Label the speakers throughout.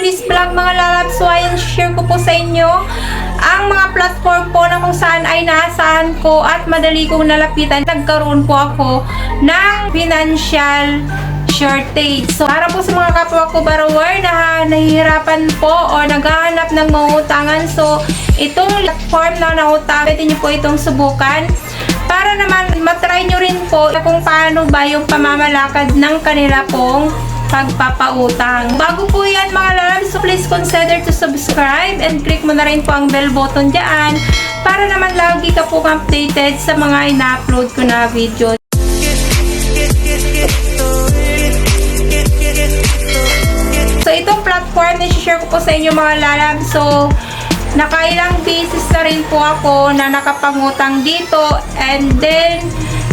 Speaker 1: today's vlog mga lalabs. So ayan, share ko po sa inyo ang mga platform po na kung saan ay naasahan ko at madali kong nalapitan. Nagkaroon po ako ng financial shortage. So para po sa mga kapwa ko borrower na nahihirapan po o naghahanap ng mauutangan, so itong platform na nautang, pwede nyo po itong subukan para naman matry nyo rin po kung paano ba yung pamamalakad ng kanila pong pagpapautang. Bago po yan mga lalabs, so please consider to subscribe and click mo na rin po ang bell button dyan para naman lagi ka po updated sa mga ina-upload ko na video. So itong platform na share ko po sa inyo mga lalabs, so nakailang beses na rin po ako na nakapangutang dito, and then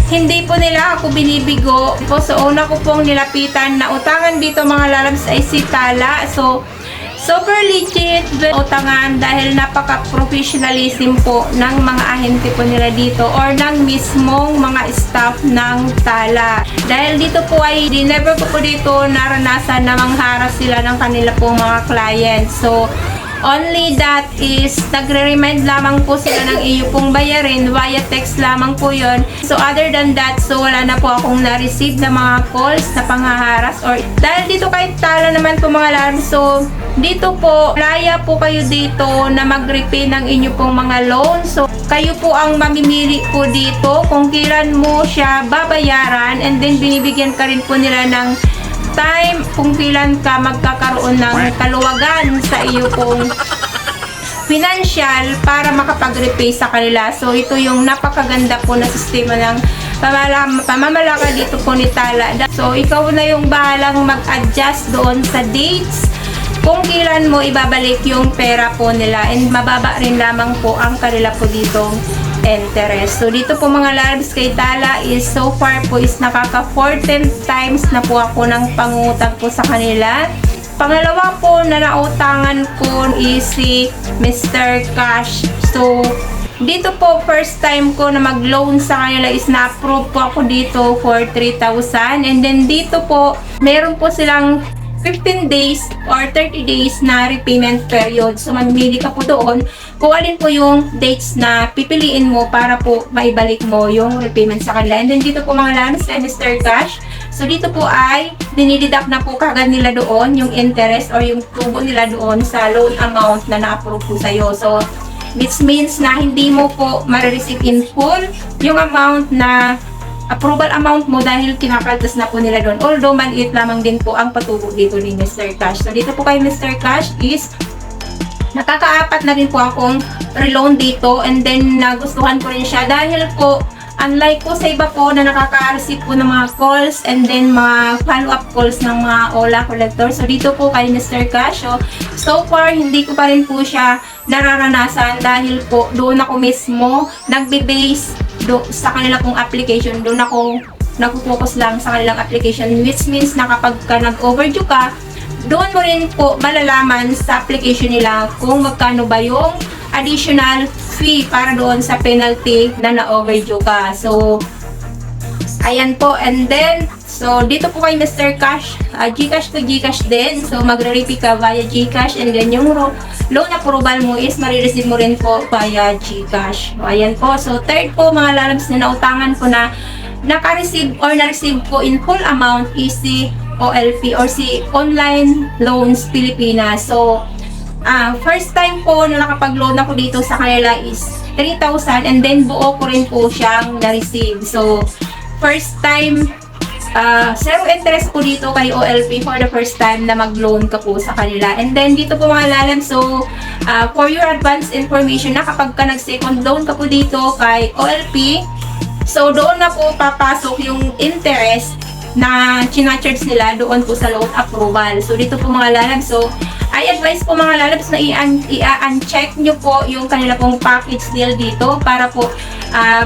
Speaker 1: hindi po nila ako binibigo po. So una ko pong nilapitan na utangan dito mga lalabs ay si Tala. So super legit utangan dahil napaka-professionalism po ng mga ahente po nila dito or ng mismong mga staff ng Tala. Dahil dito po ay never ko po dito naranasan na mangharas sila ng kanila pong mga clients. So only that is nagre-remind lamang po sila ng iyo pong bayarin via text lamang po yon. So other than that, so wala na po akong na-receive na mga calls na panghaharas or dahil dito kay Tala naman po mga lalabs, so dito po laya po kayo dito na mag-repay ng inyo pong mga loan. So kayo po ang mamimili po dito kung kailan mo siya babayaran, and then binibigyan ka rin po nila ng time kung kailan ka magkakaroon ng kaluwagan sa iyo pong financial para makapag-repay sa kanila. So ito yung napakaganda po na sistema ng pamamalakad dito po ni Tala. So ikaw na yung bahalang mag-adjust doon sa dates kung kailan mo ibabalik yung pera po nila, and mababa rin lamang po ang kanila po dito interest. So dito po mga lalabs kay Tala is so far po is nakaka 14 times na po ako ng pangutang po sa kanila. Pangalawa po na nautangan ko is si Mr. Cash. So dito po first time ko na mag-loan sa kanila is na-approve po ako dito for 3,000, and then dito po meron po silang 15 days or 30 days na repayment period. So mamili ka po doon kung alin po yung dates na pipiliin mo para po maibalik mo yung repayment sa kanila. And then dito po mga lalabs kay Mr. Cash, so dito po ay dinideduct na po kagad nila doon yung interest or yung tubo nila doon sa loan amount na na-approve po sa'yo. So which means na hindi mo po ma-receive in full yung amount na approval amount mo dahil kinakaltas na po nila doon. Although maliit lamang din po ang patubo dito ni Mr. Cash. So dito po kay Mr. Cash is nakakaapat na rin po akong reloan dito, and then nagustuhan ko rin siya dahil po unlike po sa iba po na nakaka-receive po ng mga calls and then mga follow-up calls ng mga OLA collector. So dito po kay Mr. Cash, so far hindi ko pa rin po siya nararanasan dahil po doon ako mismo nagbe-base sa kanila pong application. Doon ako nag-focus lang sa kanilang application, which means na kapag ka nag-overdue ka, doon mo rin po malalaman sa application nila kung magkano ba yung additional fee para doon sa penalty na na-overdue ka. So ayan po, and then so dito po kay Mr. Cash, Gcash to Gcash din. So magre-repay ka via Gcash, and then yung loan approval mo is marireceive mo rin po via Gcash. So ayan po. So third po mga lalabs na nautangan ko na naka-receive or na-receive ko in full amount is si OLP or si Online Loans Pilipinas. So first time po na nakapag-loan ako dito sa kanila is 3,000, and then buo ko rin po siyang na-receive. So first time zero interest po dito kay OLP for the first time na mag-loan ka po sa kanila. And then dito po mga lalam, so for your advance information na kapag ka nag-second loan ka po dito kay OLP, so doon na po papasok yung interest na china-charge nila doon po sa loan approval. So dito po mga lalab, so I advise po mga lalabs na i-uncheck nyo po yung kanila pong package deal dito para po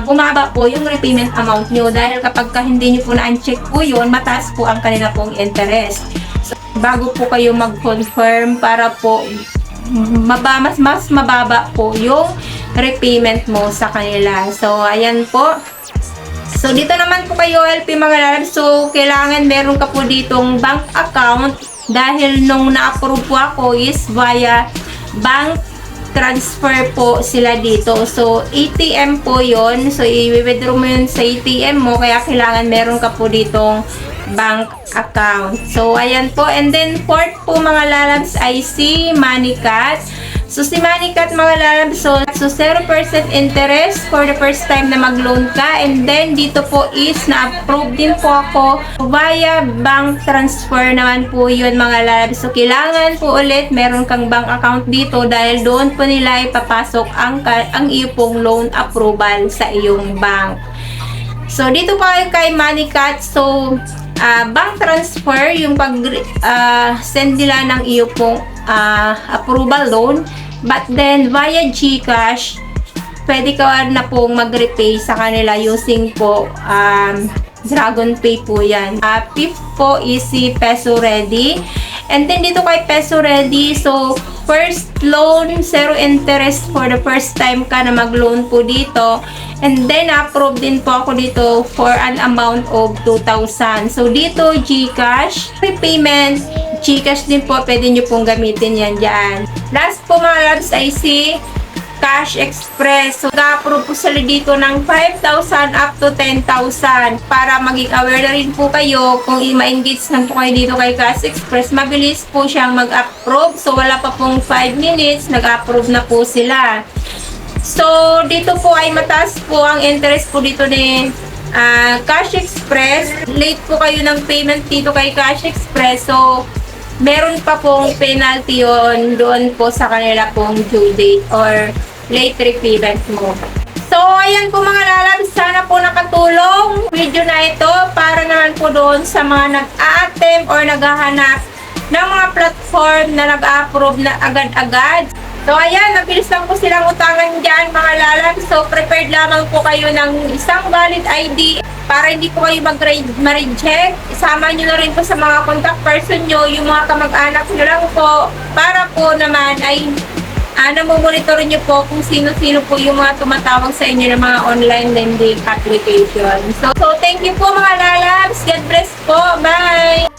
Speaker 1: bumaba po yung repayment amount nyo, dahil kapag hindi nyo po na-uncheck po yun, mataas po ang kanila pong interest. So bago po kayo mag-confirm para po mas mababa po yung repayment mo sa kanila. So ayan po. So dito naman po kayo LP mga lalabs, so kailangan meron ka po ditong bank account dahil nung na-approve po ako is via bank transfer po sila dito. So, ATM po yon. So, i-withdraw mo yun sa ATM mo. Kaya kailangan meron ka po ditong bank account. So, ayan po. And then, fourth po mga lalabs ay si Moneycat. So, si Moneycat mga lalabs, so 0% interest for the first time na mag-loan ka. And then, dito po is na-approve din po ako via bank transfer naman po yun mga lalabs. So, kailangan po ulit meron kang bank account dito dahil doon po nila ipapasok ang iyo pong loan approval sa iyong bank. So, dito po kayo kay Moneycat. So, bank transfer, yung pag-send nila ng iyo pong approval loan. But then, via GCash, pwede ka na pong mag-repay sa kanila using po Dragon Pay po yan. Fifth po is si Peso Ready. And then, dito kay Peso Ready, so, first loan, 0 interest for the first time ka na mag-loan po dito. And then, approve din po ako dito for an amount of 2,000. So, dito, GCash, repayment, GCash din po, pwede nyo pong gamitin yan dyan. Last po mga labs ay si Cash Express. So, nag-approve po sila dito ng 5,000 up to 10,000 para maging aware na rin po kayo kung ma-engage na po kayo dito kay Cash Express. Mabilis po siyang mag-approve. So, wala pa pong 5 minutes, nag-approve na po sila. So, dito po ay mataas po ang interest po dito ni Cash Express. Late po kayo ng payment dito kay Cash Express. So, meron pa pong penalty yun doon po sa kanila pong due date or late repayment mo. So, ayan po mga lalabs. Sana po nakatulong video na ito para naman po doon sa mga nag-a-attempt or naghahanap ng mga platform na nag-approve na agad-agad. So, ayan, nabilis lang po silang utangan dyan, mga lalabs. So, prepared lamang po kayo ng isang valid ID para hindi po kayo ma-reject. Isama nyo na rin po sa mga contact person nyo, yung mga kamag-anak nyo lang po, para po naman ay namomonitor nyo po kung sino-sino po yung mga tumatawag sa inyo ng mga online lending application. So thank you po mga lalabs. God bless po. Bye!